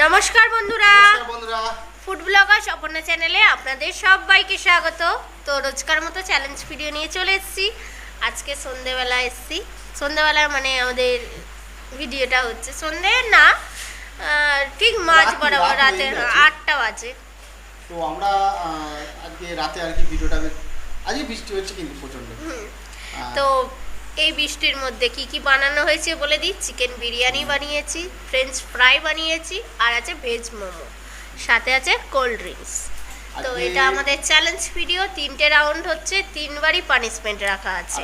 নমস্কার বন্ধুরা, বন্ধুরা ফুড ব্লগার অপর্ণা চ্যানেলে আপনাদের সবাইকে স্বাগত। তো রোজকার মতো চ্যালেঞ্জ ভিডিও নিয়ে চলে এসেছি। আজকে সন্ধেবেলা এসেছি, সন্ধেবেলা মানে আমাদের ভিডিওটা হচ্ছে সন্ধে না, ঠিক মাঝ বরাবর রাতে 8টা বাজে। তো আমরা আজকে রাতে আর কি ভিডিওটা, আজকে বৃষ্টি হচ্ছে কিন্তু প্রচন্ড। তো এই বৃষ্টির মধ্যে কি কি বানানো হয়েছে বলে দিই। চিকেন বিরিয়ানি বানিয়েছি, ফ্রেঞ্চ ফ্রাই বানিয়েছি, আর আছে ভেজ মোমো, সাথে আছে কোল্ড ড্রিঙ্কস। তো এটা আমাদের চ্যালেঞ্জ ভিডিও। 3টে রাউন্ড হচ্ছে, 3বারই পানিশমেন্ট রাখা আছে।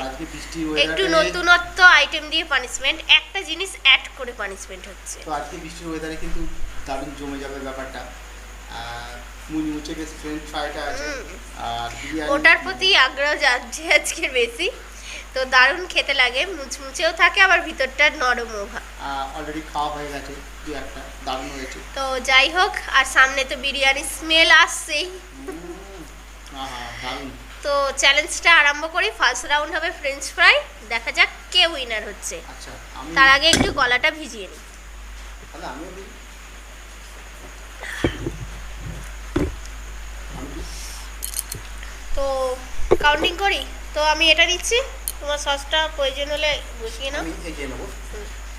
একটু নতুনত্ব আইটেম দিয়ে পানিশমেন্ট, একটা জিনিস অ্যাড করে পানিশমেন্ট হচ্ছে। তো আজকে বৃষ্টির ওয়েদারে কিন্তু দারুণ জমে যাবে ব্যাপারটা। মুচমুচে গেছে ফ্রেঞ্চ ফ্রাইটা আছে, আর বিরিয়ানি, ওটার প্রতি আগ্রহ যাচ্ছে আজকে বেশি। তো দারুণ খেতে লাগে, মুচমুচেও থাকে, আবার ভিতরটা নরমও। অলরেডি খাওয়া হয়ে গেছে, দু একটা দারুণ হয়েছে। তো যাই হোক, আর সামনে তো বিরিয়ানি স্মেল আসছেই। দারুণ। তো চ্যালেঞ্জটা আরম্ভ করি। ফার্স্ট রাউন্ড হবে ফ্রেঞ্চ ফ্রাই, দেখা যাক কে উইনার হচ্ছে। আচ্ছা, তার আগে একটু গলাটা ভিজিয়ে নিই। তো কাউন্টিং করি। তো আমি এটা নিচ্ছি, তোমার সসটা প্রয়োজন হলে বসিয়ে নাও। আমি এগিয়ে নেবো,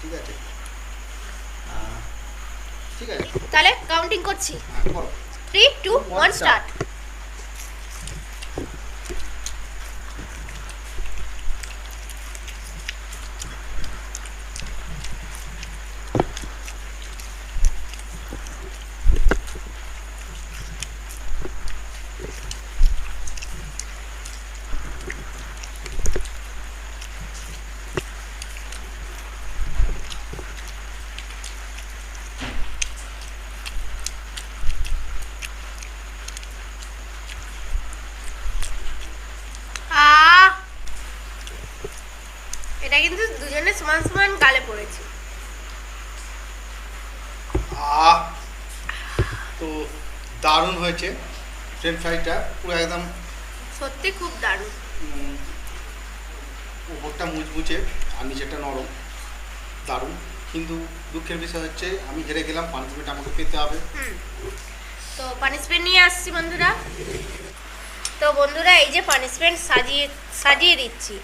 ঠিক আছে? ঠিক আছে, তাহলে কাউন্টিং করছি। 3, 2, 1 স্টার্ট। এটা কিন্তু দুজনে সমান সমান গালে পড়েছে। তো দারুণ হয়েছে ফ্রেঞ্চ ফ্রাইটা, পুরো একদম সত্যি খুব দারুণ। উপরটা মুচমুচে আর নিচেটা নরম, দারুণ। কিন্তু দুঃখের বিষয় হচ্ছে আমি হেরে গেলাম, পানিশমেন্ট আমাকে পেতে হবে। তো পানিশমেন্ট নিয়ে আসছি বন্ধুরা। তো বন্ধুরা, এই যে পানিশমেন্ট সাজিয়ে দিচ্ছি,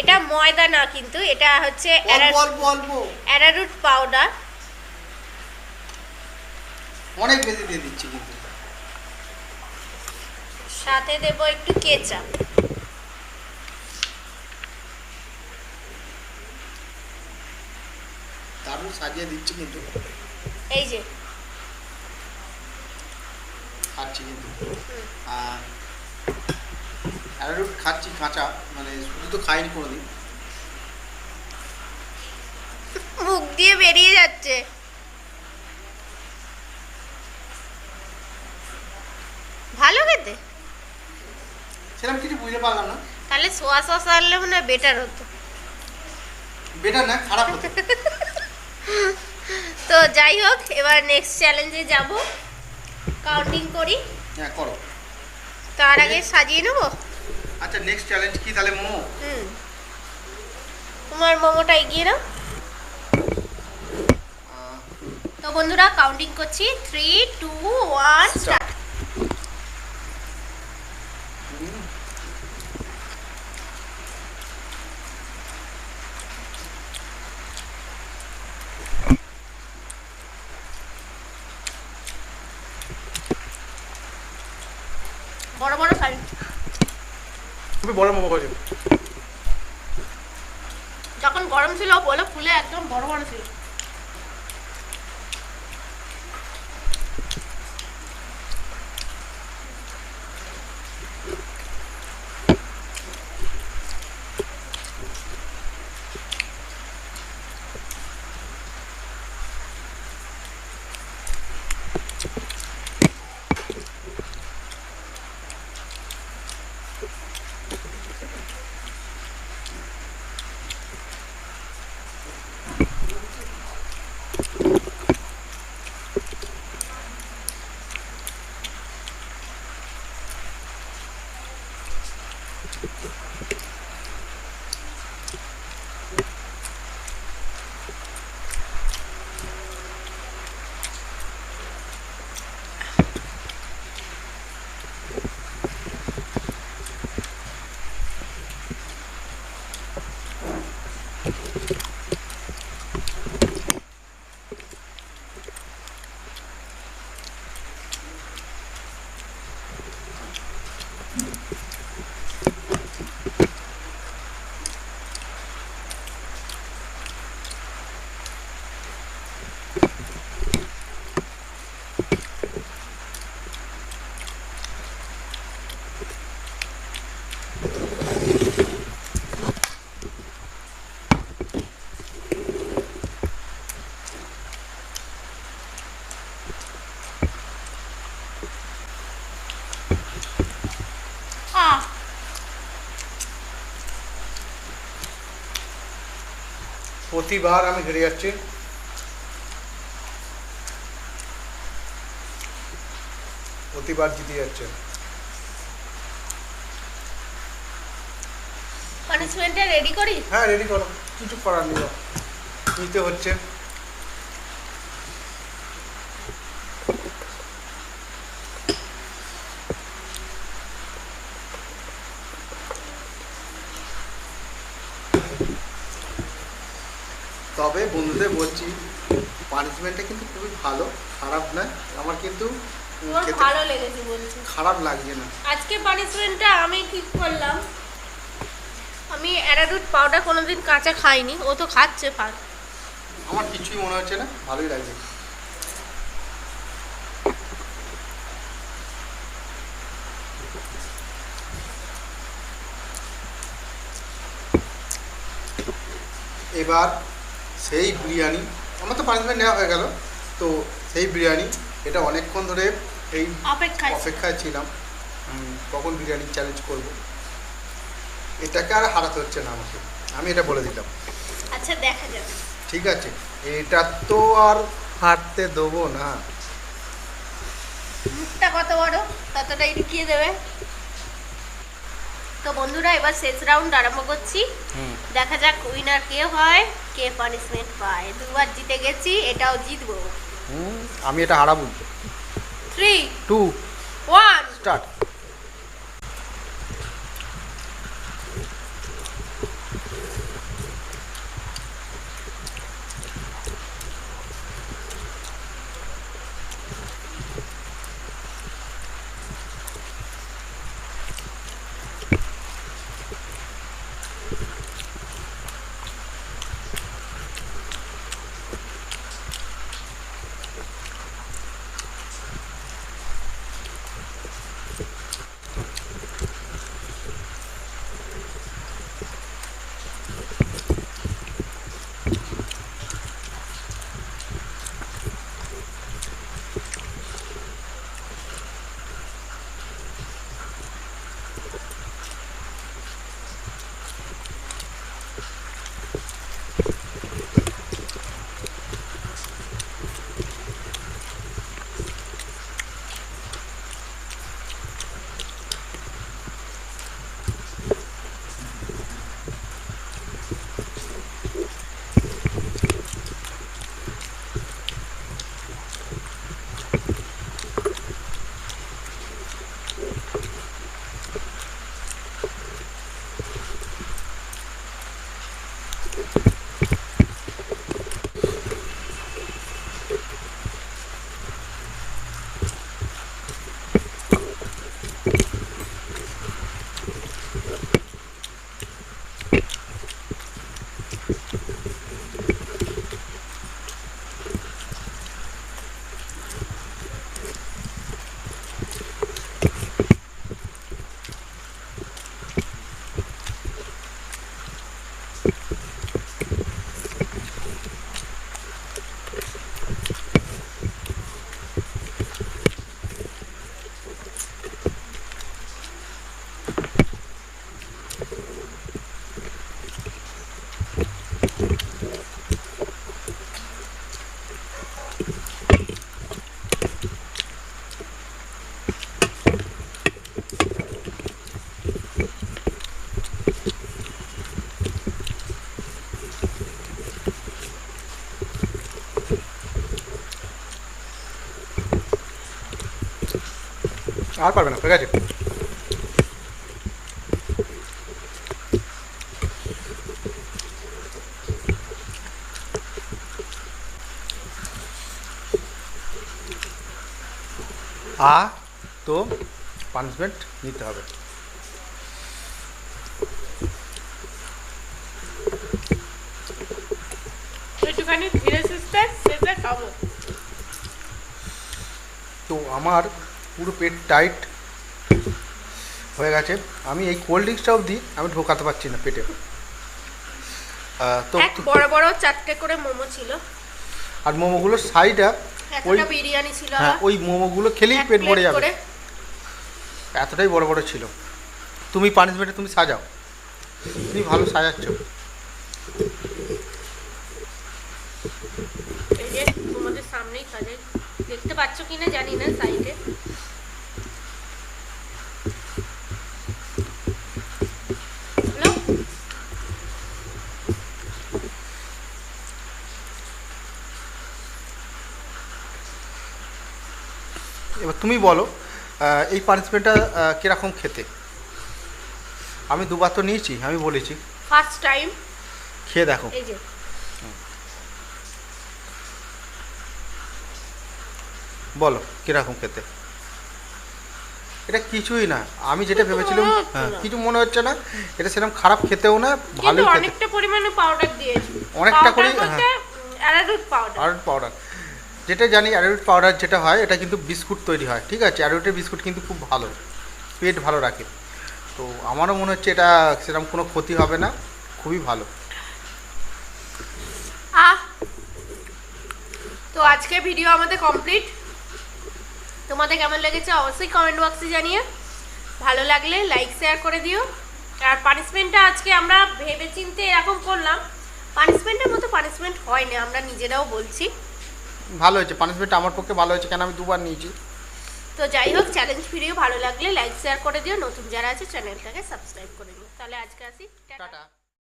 এটা ময়দা না, কিন্তু এটা হচ্ছে অ্যারারুট পাউডার। অনেক বেশি দিয়ে দিচ্ছি, কিন্তু সাথে দেব একটু কেচাপ। দারুণ সাজিয়ে দিচ্ছি, কিন্তু এই যে খাচ্ছি, কিন্তু অ্যারারুট খাচ্ছি কাঁচা, মানে শুধু তো খাইনি কোনোদিন। মুখ দিয়ে বেরিয়ে যাচ্ছে। ভালো খেতে, সেরকম কিছু বুঝতে পারলাম না। তাহলে সোয়া সস আনলে মনে হয় বেটার হতো। বেটার না, খারাপ হতো। তো যাই হোক, এবার নেক্সট চ্যালেঞ্জে যাব। কাউন্টিং করি। হ্যাঁ, করো। তার আগে সাজিয়ে নেব। আচ্ছা, নেক্সট চ্যালেঞ্জ কি তাহলে? মোমো। তোমার মোমোটা এগিয়ে নাও। তো বন্ধুরা, কাউন্টিং করছি। 3, 2, 1 স্টার্ট। বড় বড় সাইজ, খুবই বড় মোমো করেছে। যখন গরম ছিল বলে ফুলে একদম বড় বড় ছিল। প্রতিবার আমি হেরে যাচ্ছি। প্রতিবার জিতে যাচ্ছে। পানিশমেন্টটা রেডি করি। হ্যাঁ রেডি করো, কিছু করার নেই, নিতে হচ্ছে। তবে বন্ধুদের বলছি, পানিশমেন্টটা কিন্তু খুবই ভালো, খারাপ নয়। আমার কিন্তু আমার খেতে ভালো লেগেছে বলছি। খারাপ লাগছে না। আজকে পানিশমেন্টটা আমি ঠিক করলাম, আমি অ্যারারুট পাউডার কোনোদিন কাঁচা খাইনি, ও তো খাচ্ছে ভাত। আমার কিছুই মনে হচ্ছে না, ভালোই লাগছে। এবার সেই বিরিয়ানি, আমার তো পানিশমেন্ট নেওয়া হয়ে গেল, তো সেই বিরিয়ানি, এটা অনেকক্ষণ ধরে এই অপেক্ষায় ছিলাম কখন বিরিয়ানি চ্যালেঞ্জ করব। এটাকে আর হারাতে হচ্ছে না আমাকে, আমি এটা বলে দিলাম। আচ্ছা দেখা যাবে। ঠিক আছে, এটা তো আর হারতে দেবো না। মুখটা কত বড় ততটাই ঢুকিয়ে দেবে। তো বন্ধুরা এবার শেষ রাউন্ড আরম্ভ করছি। দেখা যাক উইনার কে হয়, কে পানিশমেন্ট পায়। দুবার জিতে গেছি, এটাও জিতবো। আমি এটা হারাবো। 3 2 1 স্টার্ট। আর পারবে না, ঠিক আছে। তো পানিশমেন্ট নিতে হবে। একটুখানি ধীরে সুস্থে শেষে খাবো। তো আমার পুরো পেট টাইট হয়ে গেছে, আমি এই কোল্ড ড্রিঙ্কসটা অবধি আমি ঢোকাতে পারছি না পেটে। তো বড় বড় 4টে করে মোমো ছিল, আর মোমোগুলোর সাইডটা ওই বিরিয়ানি ছিল। হ্যাঁ, ওই মোমোগুলো খেলেই পেট ভরে যাবে, এতটাই বড় বড় ছিল। তুমি পানিশমেন্টে তুমি সাজাও, তুমি ভালো সাজাচ্ছ। কিনা জানি না, সাইডে এবার তুমি বলো এই পানিশমেন্টটা কীরকম খেতে? আমি দুবার তো নিয়েছি, আমি বলেছি ফার্স্ট টাইম খেয়ে দেখো। এই যে বলো কীরকম খেতে? এটা কিছুই না, আমি যেটা ভেবেছিলাম কিছু মনে হচ্ছে না, এটা সেরকম খারাপ খেতেও না, ভালোই খেতে। অনেকটা পরিমাণে পাউডার দিয়েছি, অনেকটা করে অ্যারারুট পাউডার। অ্যারারুট পাউডার যেটা জানি, অ্যারারুট পাউডার যেটা হয় এটা কিন্তু বিস্কুট তৈরি হয়, ঠিক আছে? অ্যারারুটের বিস্কুট কিন্তু খুব ভালো, পেট ভালো রাখে। তো আমারও মনে হচ্ছে এটা সেরকম কোনো ক্ষতি হবে না, খুবই ভালো। তো আজকে ভিডিও আমাদের কমপ্লিট। তোমাদের কেমন লেগেছে অবশ্যই কমেন্ট বক্সে জানিয়ে, ভালো লাগলে লাইক শেয়ার করে দিও। আর পানিশমেন্টটা আজকে আমরা ভেবে চিন্তে এরকম করলাম, পানিশমেন্টের মতো পানিশমেন্ট হয় না, আমরা নিজেরাও বলছি। ভালো হয়েছে পানিশমেন্টটা, আমার পক্ষে ভালো হয়েছে, কেন আমি দুবার নিয়েছি। তো যাই হোক, চ্যালেঞ্জ ভিডিও ভালো লাগলে লাইক শেয়ার করে দিও, নতুন যারা আছে চ্যানেলটাকে সাবস্ক্রাইব করে দিও। তাহলে আজকে আসি, টাটা।